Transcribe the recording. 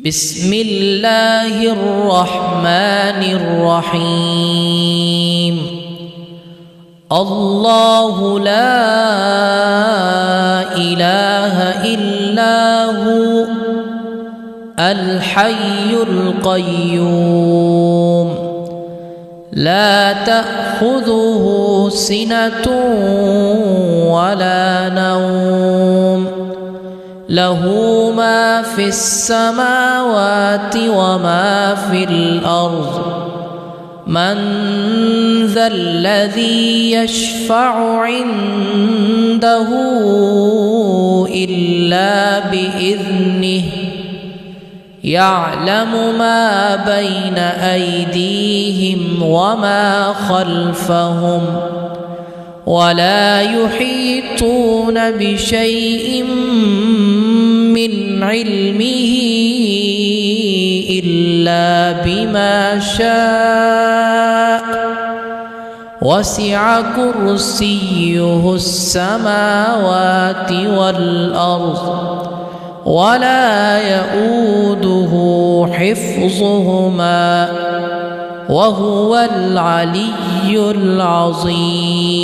بسم الله الرحمن الرحيم الله لا إله إلا هو الحي القيوم لا تأخذه سنة ولا نوم له ما في السماوات وما في الأرض من ذا الذي يشفع عنده إلا بإذنه يعلم ما بين أيديهم وما خلفهم ولا يحيطون بشيء من علمه إلا بما شاء وسع كرسيه السماوات والأرض ولا يؤوده حفظهما وهو العلي العظيم.